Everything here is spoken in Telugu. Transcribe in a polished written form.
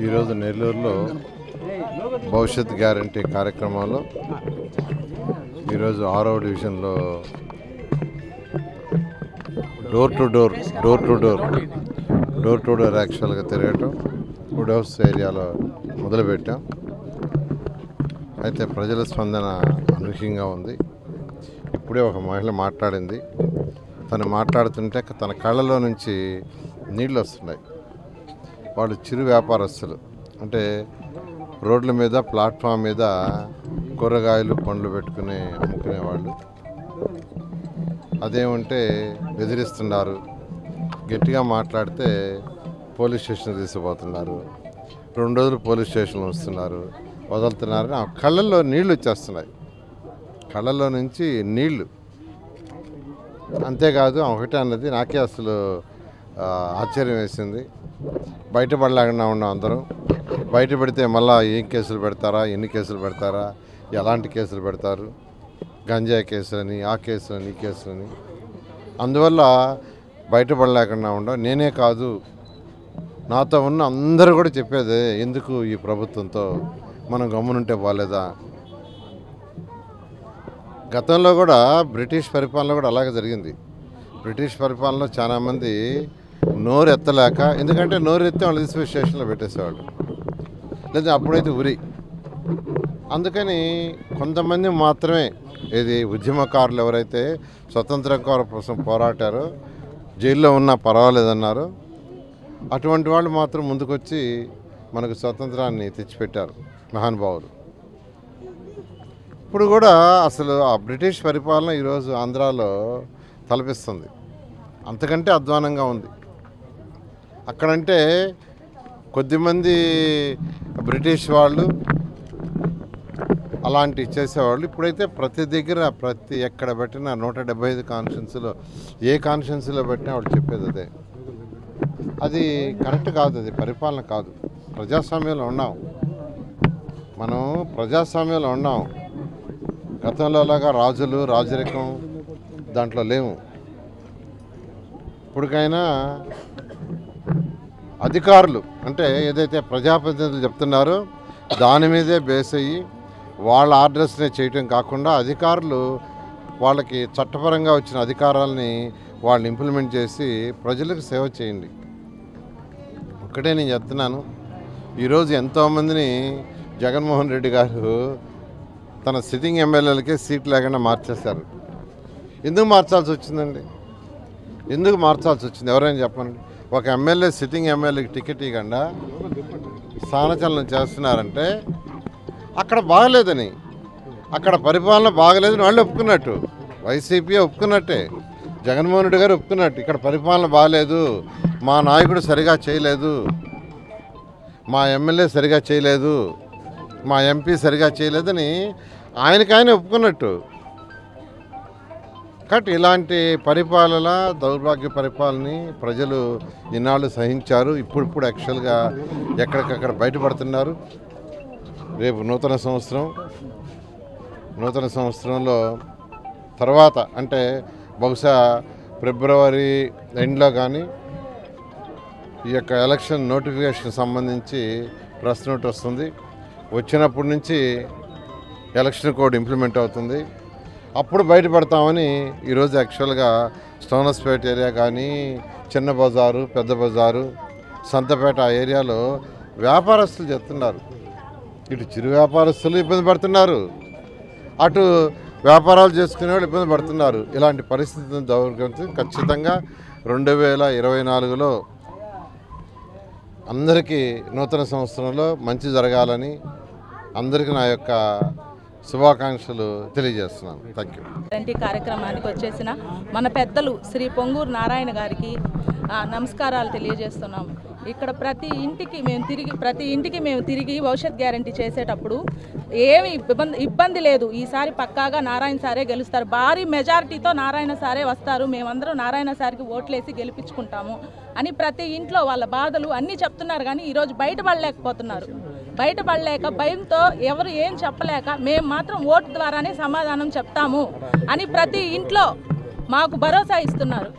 ఈరోజు నెల్లూరులో భవిష్యత్ గ్యారంటీ కార్యక్రమంలో ఈరోజు 6వ డివిజన్లో డోర్ టు డోర్ యాక్చువల్గా తిరగటం వుడ్ హౌస్ ఏరియాలో మొదలుపెట్టాం. అయితే ప్రజల స్పందన అనూహ్యంగా ఉంది. ఇప్పుడే ఒక మహిళ మాట్లాడింది. తను మాట్లాడుతుంటే తన కళ్ళలో నుంచి నీళ్ళు వస్తున్నాయి. వాళ్ళు చిరు వ్యాపారస్తులు, అంటే రోడ్ల మీద ప్లాట్ఫామ్ మీద కూరగాయలు పండ్లు పెట్టుకుని అమ్ముకునేవాళ్ళు. అదేమంటే బెదిరిస్తున్నారు, గట్టిగా మాట్లాడితే పోలీస్ స్టేషన్ తీసుకుపోతున్నారు, 2 రోజులు పోలీస్ స్టేషన్ వస్తున్నారు, వదులుతున్నారని ఆ కళ్ళల్లో నీళ్ళు వచ్చేస్తున్నాయి. కళ్ళల్లో నుంచి నీళ్ళు. అంతేకాదు ఒకటే అన్నది నాకే అసలు ఆశ్చర్యం వేసింది. బయటపడలేకుండా ఉన్నాం అందరం. బయటపడితే మళ్ళీ ఏం కేసులు పెడతారా, ఎన్ని కేసులు పెడతారా, ఎలాంటి కేసులు పెడతారు, గంజాయి కేసులని, ఆ కేసులని, ఈ కేసులని. అందువల్ల బయటపడలేకుండా ఉండం. నేనే కాదు, నాతో ఉన్న అందరూ కూడా చెప్పేదే, ఎందుకు ఈ ప్రభుత్వంతో మనం గమ్మునుంటే బాలేదా. గతంలో కూడా బ్రిటిష్ పరిపాలన కూడా అలాగే జరిగింది. బ్రిటిష్ పరిపాలనలో చాలామంది నోరు ఎత్తలేక, ఎందుకంటే నోరు ఎత్తే వాళ్ళు తీసుకుపోయి స్టేషన్లో పెట్టేసేవాళ్ళు, లేదా అప్పుడైతే ఉరి. అందుకని కొంతమంది మాత్రమే, ఇది ఉద్యమకారులు ఎవరైతే స్వతంత్రం కోసం పోరాటారో, జైల్లో ఉన్నా పర్వాలేదన్నారు, అటువంటి వాళ్ళు మాత్రం ముందుకొచ్చి మనకు స్వతంత్రాన్ని తెచ్చిపెట్టారు మహానుభావులు. ఇప్పుడు కూడా అసలు ఆ బ్రిటిష్ పరిపాలన ఈరోజు ఆంధ్రాలో తలపిస్తుంది. అంతకంటే అధ్వానంగా ఉంది. అక్కడంటే కొద్దిమంది బ్రిటిష్ వాళ్ళు అలాంటివి చేసేవాళ్ళు. ఇప్పుడైతే ప్రతి దగ్గర, ప్రతి ఎక్కడ పెట్టినా 175 కాన్స్టిట్యున్సీలో ఏ కాన్స్టిట్యున్సీలో పెట్టినా వాళ్ళు చెప్పేది అదే. అది కరెక్ట్ కాదు, అది పరిపాలన కాదు. ప్రజాస్వామ్యంలో ఉన్నాం మనం, ప్రజాస్వామ్యంలో ఉన్నాం. గతంలో లాగా రాజులు, రాజరికం దాంట్లో లేవు. ఇప్పటికైనా అధికారులు, అంటే ఏదైతే ప్రజాప్రతినిధులు చెప్తున్నారో దాని మీదే బేస్ అయ్యి వాళ్ళ ఆర్డర్స్నే చేయటం కాకుండా, అధికారులు వాళ్ళకి చట్టపరంగా వచ్చిన అధికారాలని వాళ్ళు ఇంప్లిమెంట్ చేసి ప్రజలకు సేవ చేయండి. ఒకటే నేను చెప్తున్నాను, ఈరోజు ఎంతోమందిని జగన్మోహన్ రెడ్డి గారు తన సిట్టింగ్ ఎమ్మెల్యేలకే సీట్ లేకుండా మార్చేశారు. ఎందుకు మార్చాల్సి వచ్చిందండి? ఎందుకు మార్చాల్సి వచ్చింది? ఎవరైనా చెప్పండి. ఒక ఎమ్మెల్యే సిట్టింగ్ ఎమ్మెల్యేకి టికెట్ ఇవ్వకుండా స్థానచలనం చేస్తున్నారంటే అక్కడ బాగలేదని, అక్కడ పరిపాలన బాగలేదని వాళ్ళు ఒప్పుకున్నట్టు, వైసీపీ ఒప్పుకున్నట్టే, జగన్మోహన్ రెడ్డి గారు ఒప్పుకున్నట్టు, ఇక్కడ పరిపాలన బాగలేదు, మా నాయకుడు సరిగా చేయలేదు, మా ఎమ్మెల్యే సరిగా చేయలేదు, మా ఎంపీ సరిగా చేయలేదని ఆయనకాయన ఒప్పుకున్నట్టు. కాబట్టి ఇలాంటి పరిపాలన, దౌర్భాగ్య పరిపాలనని ప్రజలు ఇన్నాళ్ళు సహించారు. ఇప్పుడు యాక్చువల్గా ఎక్కడికక్కడ బయటపడుతున్నారు. రేపు నూతన సంవత్సరంలో తర్వాత, అంటే బహుశా ఫిబ్రవరి ఎండ్లో కానీ ఈ యొక్క ఎలక్షన్ నోటిఫికేషన్ సంబంధించి ప్రెస్ నోట్ వస్తుంది. వచ్చినప్పటి నుంచి ఎలక్షన్ కోడ్ ఇంప్లిమెంట్ అవుతుంది. అప్పుడు బయటపడతామని ఈరోజు యాక్చువల్గా స్టోనస్పేట ఏరియా కానీ, చిన్న బజారు, పెద్ద బజారు, సంతపేట ఆ ఏరియాలో వ్యాపారస్తులు చెప్తున్నారు. ఇటు చిరు వ్యాపారస్తులు ఇబ్బంది పడుతున్నారు, అటు వ్యాపారాలు చేసుకునే వాళ్ళు ఇబ్బంది పడుతున్నారు. ఇలాంటి పరిస్థితులను దౌర్గంతో ఖచ్చితంగా 2024లో అందరికీ నూతన సంవత్సరంలో మంచి జరగాలని అందరికీ నా యొక్క శుభాకాంక్షలు తెలియజేస్తున్నాను. Thank you. కార్యక్రమానికి వచ్చేసిన మన పెద్దలు శ్రీ పొంగూరు నారాయణ గారికి నమస్కారాలు తెలియజేస్తున్నాము. ఇక్కడ ప్రతి ఇంటికి మేము తిరిగి భవిష్యత్ గ్యారంటీ చేసేటప్పుడు ఏమి ఇబ్బంది లేదు. ఈసారి పక్కాగా నారాయణ సారే గెలుస్తారు, భారీ మెజారిటీతో నారాయణ సారే వస్తారు, మేమందరం నారాయణ సార్కి ఓట్లేసి గెలిపించుకుంటాము అని ప్రతి ఇంట్లో వాళ్ళ బాధలు అన్నీ చెప్తున్నారు. కానీ ఈరోజు బయటపడలేకపోతున్నారు. బయటపడలేక భయంతో ఎవరు ఏం చెప్పలేక మేము మాత్రం ఓటు ద్వారానే సమాధానం చెప్తాము అని ప్రతి ఇంట్లో మాకు భరోసా ఇస్తున్నారు.